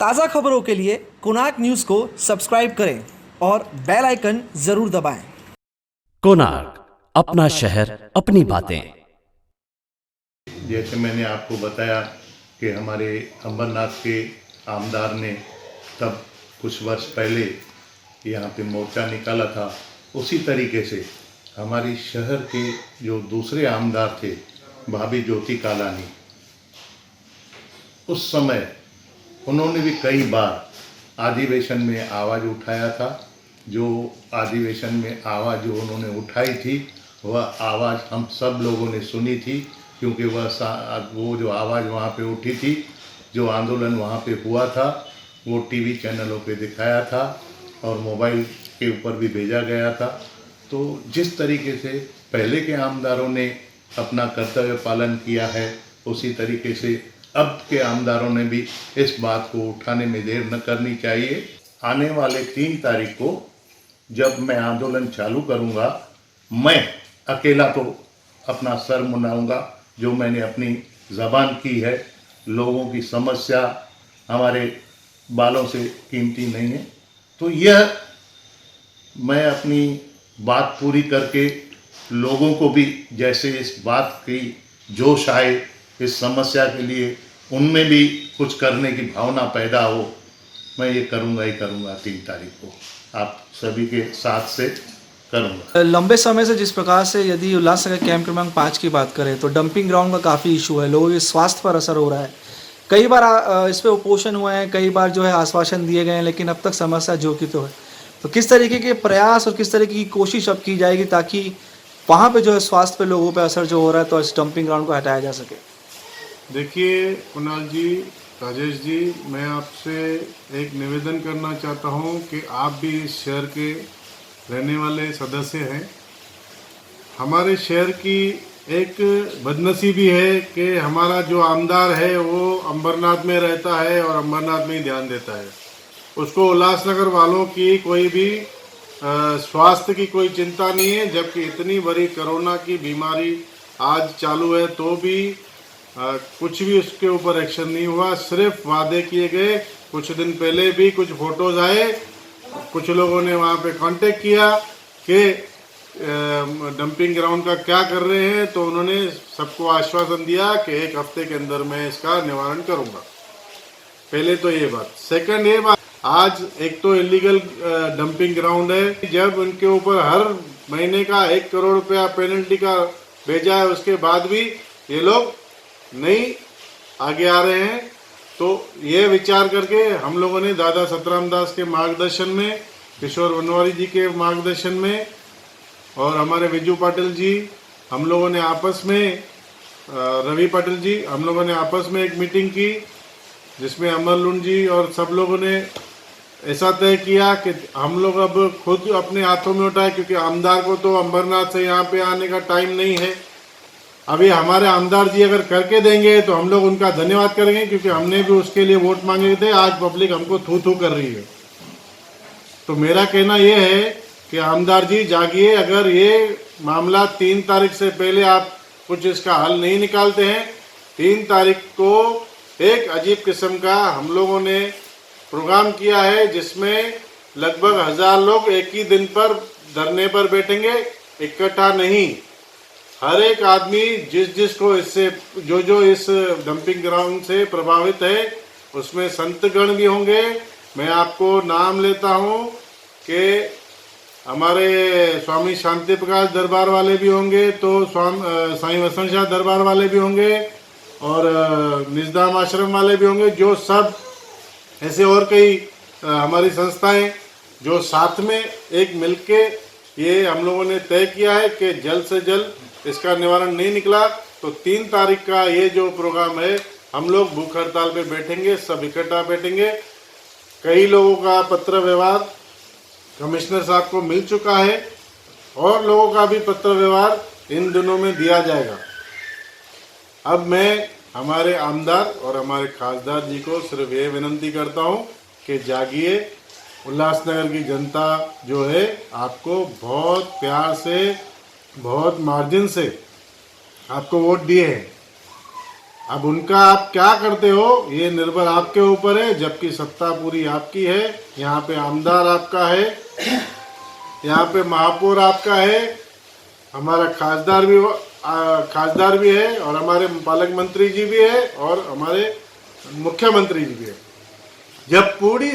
ताज़ा खबरों के लिए कोणार्क न्यूज़ को सब्सक्राइब करें और बेल आइकन ज़रूर दबाएं। कोणार्क, अपना शहर, अपनी बातें। जैसे मैंने आपको बताया कि हमारे अंबरनाथ के आमदार ने तब कुछ वर्ष पहले यहाँ पे मोर्चा निकाला था, उसी तरीके से हमारी शहर के जो दूसरे आमदार थे, भाभी ज्योति कालानी, उस समय उन्होंने भी कई बार अधिवेशन में आवाज़ उठाया था। जो अधिवेशन में आवाज़ जो उन्होंने उठाई थी, वह आवाज़ हम सब लोगों ने सुनी थी, क्योंकि वो जो आवाज़ वहाँ पे उठी थी, जो आंदोलन वहाँ पे हुआ था, वो टीवी चैनलों पे दिखाया था और मोबाइल के ऊपर भी भेजा गया था। तो जिस तरीके से पहले के आमदारों ने अपना कर्तव्य पालन किया है, उसी तरीके से अब के आमदारों ने भी इस बात को उठाने में देर न करनी चाहिए। आने वाले 3 तारीख को जब मैं आंदोलन चालू करूंगा, मैं अकेला तो अपना सर मुंडाऊंगा, जो मैंने अपनी ज़बान की है। लोगों की समस्या हमारे बालों से कीमती नहीं है, तो यह मैं अपनी बात पूरी करके लोगों को भी जैसे इस बात की जोश आए, इस समस्या के लिए उनमें भी कुछ करने की भावना पैदा हो, मैं ये करूँगा ही करूँगा। 3 तारीख को आप सभी के साथ से करूँगा। लंबे समय से जिस प्रकार से यदि उल्लासनगर कैंप क्रमांक 5 की बात करें तो डंपिंग ग्राउंड का काफ़ी इशू है, लोगों के स्वास्थ्य पर असर हो रहा है। कई बार इस पर उपोषण हुए हैं, कई बार जो है आश्वासन दिए गए हैं, लेकिन अब तक समस्या जो की तो है। तो किस तरीके के प्रयास और किस तरीके की कोशिश अब की जाएगी ताकि वहाँ पे जो है स्वास्थ्य पे लोगों पे असर जो हो रहा है, तो इस डंपिंग ग्राउंड को हटाया जा सके? देखिए कुणाल जी, राजेश जी, मैं आपसे एक निवेदन करना चाहता हूँ कि आप भी इस शहर के रहने वाले सदस्य हैं। हमारे शहर की एक बदनसीबी है कि हमारा जो आमदार है वो अंबरनाथ में रहता है और अंबरनाथ में ही ध्यान देता है। उसको उल्लासनगर वालों की कोई भी स्वास्थ्य की कोई चिंता नहीं है, जबकि इतनी बड़ी कोरोना की बीमारी आज चालू है तो भी कुछ भी उसके ऊपर एक्शन नहीं हुआ। सिर्फ वादे किए गए। कुछ दिन पहले भी कुछ फोटोज आए, कुछ लोगों ने वहाँ पे कांटेक्ट किया कि डंपिंग ग्राउंड का क्या कर रहे हैं, तो उन्होंने सबको आश्वासन दिया कि 1 हफ्ते के अंदर मैं इसका निवारण करूँगा। पहले तो ये बात। सेकंड ये बात, आज एक तो इलीगल डंपिंग ग्राउंड है, जब उनके ऊपर हर महीने का 1 करोड़ रुपया पेनल्टी का भेजा है, उसके बाद भी ये लोग नहीं आगे आ रहे हैं। तो ये विचार करके हम लोगों ने दादा सतराम दास के मार्गदर्शन में, किशोर वनवारी जी के मार्गदर्शन में और हमारे विजू पाटिल जी, हम लोगों ने आपस में रवि पाटिल जी, हम लोगों ने आपस में एक मीटिंग की, जिसमें अमर लुंड जी और सब लोगों ने ऐसा तय किया कि हम लोग अब खुद अपने हाथों में उठाए, क्योंकि आमदार को तो अंबरनाथ से यहाँ पे आने का टाइम नहीं है। अभी हमारे आमदार जी अगर करके देंगे तो हम लोग उनका धन्यवाद करेंगे, क्योंकि हमने भी उसके लिए वोट मांगे थे। आज पब्लिक हमको थू थू कर रही है। तो मेरा कहना यह है कि आमदार जी जागिए। अगर ये मामला 3 तारीख से पहले आप कुछ इसका हल नहीं निकालते हैं, 3 तारीख को एक अजीब किस्म का हम लोगों ने प्रोग्राम किया है, जिसमें लगभग 1000 लोग एक ही दिन पर धरने पर बैठेंगे, इकट्ठा नहीं। हर एक आदमी जिसको इससे जो इस डंपिंग ग्राउंड से प्रभावित है, उसमें संतगण भी होंगे। मैं आपको नाम लेता हूँ कि हमारे स्वामी शांति प्रकाश दरबार वाले भी होंगे, तो साईं वसंत शाह दरबार वाले भी होंगे और निजधाम आश्रम वाले भी होंगे, जो सब ऐसे और कई हमारी संस्थाएं जो साथ में एक मिलके ये हम लोगों ने तय किया है कि जल्द से जल्द इसका निवारण नहीं निकला तो 3 तारीख का ये जो प्रोग्राम है, हम लोग भूख हड़ताल पे बैठेंगे, सब इकट्ठा बैठेंगे। कई लोगों का पत्र व्यवहार कमिश्नर साहब को मिल चुका है और लोगों का भी पत्र व्यवहार इन दिनों में दिया जाएगा। अब मैं हमारे आमदार और हमारे खासदार जी को सिर्फ ये विनंती करता हूँ कि जागिए। उल्लासनगर की जनता जो है आपको बहुत प्यार से, बहुत मार्जिन से आपको वोट दिए हैं। अब उनका आप क्या करते हो ये निर्भर आपके ऊपर है, जबकि सत्ता पूरी आपकी है। यहाँ पे आमदार आपका है, यहाँ पे महापौर आपका है, हमारा खासदार भी है और हमारे पालक मंत्री जी भी है और हमारे मुख्यमंत्री जी भी है। जब पूरी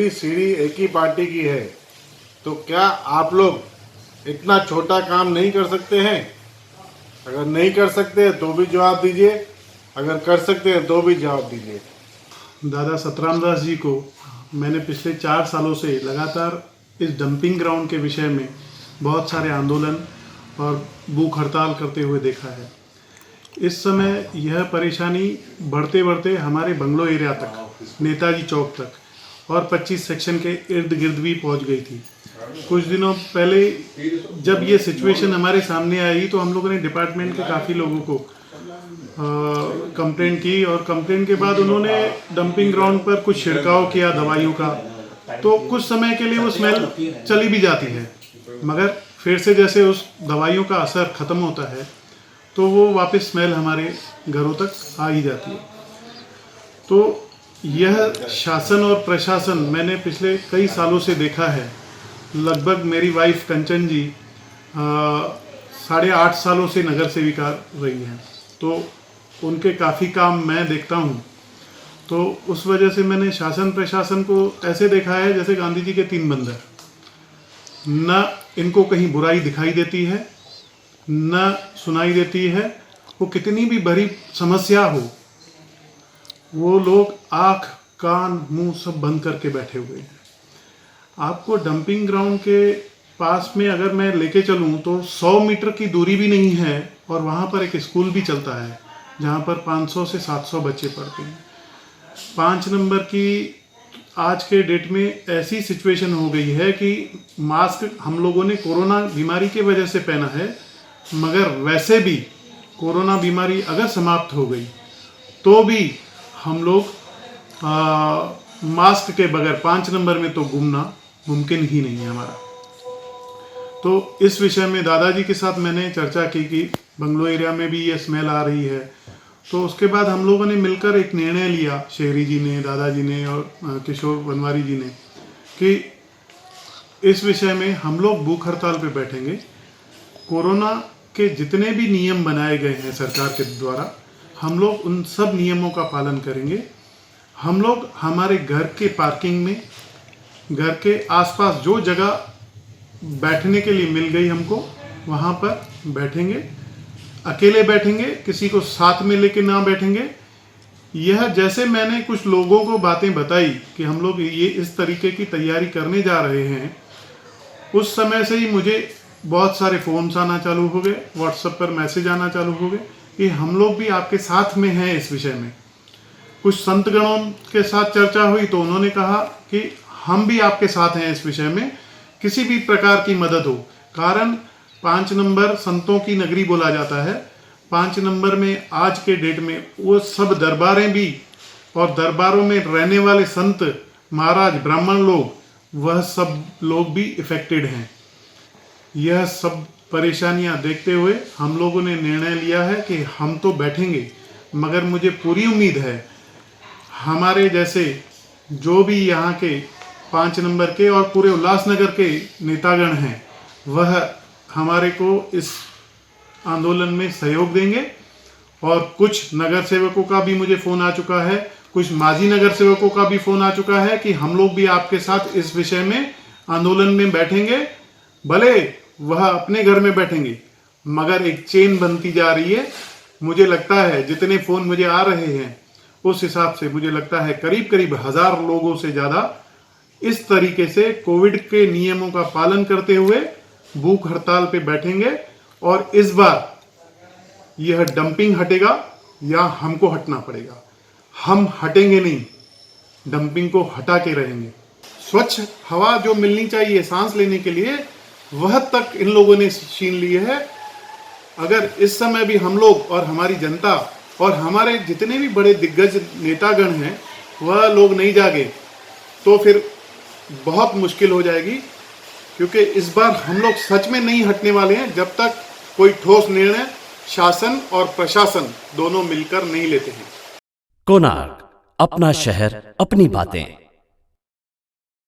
सीढ़ी एक ही पार्टी की है तो क्या आप लोग इतना छोटा काम नहीं कर सकते हैं? अगर नहीं कर सकते तो भी जवाब दीजिए, अगर कर सकते हैं तो भी जवाब दीजिए। दादा सतराम दास जी को मैंने पिछले 4 सालों से लगातार इस डंपिंग ग्राउंड के विषय में बहुत सारे आंदोलन और भूख हड़ताल करते हुए देखा है। इस समय यह परेशानी बढ़ते बढ़ते हमारे बंगलो एरिया तक, नेताजी चौक तक और 25 सेक्शन के इर्द गिर्द भी पहुंच गई थी। कुछ दिनों पहले जब ये सिचुएशन हमारे सामने आई तो हम लोगों ने डिपार्टमेंट के काफ़ी लोगों को कंप्लेंट की और कंप्लेंट के बाद उन्होंने डंपिंग ग्राउंड पर कुछ छिड़काव किया दवाइयों का। तो कुछ समय के लिए वो स्मेल चली भी जाती है, मगर फिर से जैसे उस दवाइयों का असर ख़त्म होता है तो वो वापस स्मेल हमारे घरों तक आ ही जाती है। तो यह शासन और प्रशासन मैंने पिछले कई सालों से देखा है। लगभग मेरी वाइफ कंचन जी 8.5 सालों से नगर सेविका रही हैं, तो उनके काफ़ी काम मैं देखता हूँ। तो उस वजह से मैंने शासन प्रशासन को ऐसे देखा है जैसे गांधी जी के 3 बंदर। न इनको कहीं बुराई दिखाई देती है, न सुनाई देती है। वो कितनी भी बड़ी समस्या हो, वो लोग आँख कान मुंह सब बंद करके बैठे हुए हैं। आपको डंपिंग ग्राउंड के पास में अगर मैं लेके चलूँ तो 100 मीटर की दूरी भी नहीं है और वहाँ पर एक स्कूल भी चलता है जहाँ पर 500 से 700 बच्चे पढ़ते हैं। 5 नंबर की आज के डेट में ऐसी सिचुएशन हो गई है कि मास्क हम लोगों ने कोरोना बीमारी की वजह से पहना है, मगर वैसे भी कोरोना बीमारी अगर समाप्त हो गई तो भी हम लोग मास्क के बगैर 5 नंबर में तो घूमना मुमकिन ही नहीं है हमारा। तो इस विषय में दादाजी के साथ मैंने चर्चा की कि बंगलो एरिया में भी ये स्मेल आ रही है। तो उसके बाद हम लोगों ने मिलकर एक निर्णय लिया, शेरी जी ने, दादाजी ने और किशोर बनवारी जी ने, कि इस विषय में हम लोग भूख हड़ताल पे बैठेंगे। कोरोना के जितने भी नियम बनाए गए हैं सरकार के द्वारा, हम लोग उन सब नियमों का पालन करेंगे। हम लोग हमारे घर के पार्किंग में, घर के आसपास जो जगह बैठने के लिए मिल गई हमको, वहाँ पर बैठेंगे। अकेले बैठेंगे, किसी को साथ में लेके ना बैठेंगे। यह जैसे मैंने कुछ लोगों को बातें बताई कि हम लोग ये इस तरीके की तैयारी करने जा रहे हैं, उस समय से ही मुझे बहुत सारे फ़ोन्स आना चालू हो गए, व्हाट्सएप पर मैसेज आना चालू हो गए कि हम लोग भी आपके साथ में हैं इस विषय में। कुछ संतगणों के साथ चर्चा हुई तो उन्होंने कहा कि हम भी आपके साथ हैं इस विषय में, किसी भी प्रकार की मदद हो। कारण 5 नंबर संतों की नगरी बोला जाता है। 5 नंबर में आज के डेट में वो सब दरबारें भी और दरबारों में रहने वाले संत महाराज ब्राह्मण लोग, वह सब लोग भी इफेक्टेड हैं। यह सब परेशानियां देखते हुए हम लोगों ने निर्णय लिया है कि हम तो बैठेंगे, मगर मुझे पूरी उम्मीद है हमारे जैसे जो भी यहाँ के 5 नंबर के और पूरे उल्लासनगर के नेतागण हैं, वह हमारे को इस आंदोलन में सहयोग देंगे। और कुछ नगर सेवकों का भी मुझे फ़ोन आ चुका है, कुछ माजी नगर सेवकों का भी फ़ोन आ चुका है कि हम लोग भी आपके साथ इस विषय में आंदोलन में बैठेंगे। भले वह अपने घर में बैठेंगे, मगर एक चेन बनती जा रही है। मुझे लगता है जितने फ़ोन मुझे आ रहे हैं उस हिसाब से मुझे लगता है करीब करीब 1000 लोगों से ज़्यादा इस तरीके से कोविड के नियमों का पालन करते हुए भूख हड़ताल पे बैठेंगे। और इस बार यह डंपिंग हटेगा या हमको हटना पड़ेगा। हम हटेंगे नहीं, डंपिंग को हटा के रहेंगे। स्वच्छ हवा जो मिलनी चाहिए सांस लेने के लिए, वह तक इन लोगों ने छीन ली है। अगर इस समय भी हम लोग और हमारी जनता और हमारे जितने भी बड़े दिग्गज नेतागण हैं वह लोग नहीं जागे तो फिर बहुत मुश्किल हो जाएगी, क्योंकि इस बार हम लोग सच में नहीं हटने वाले हैं जब तक कोई ठोस निर्णय शासन और प्रशासन दोनों मिलकर नहीं लेते हैं। कोणार्क, अपना शहर अपनी बातें।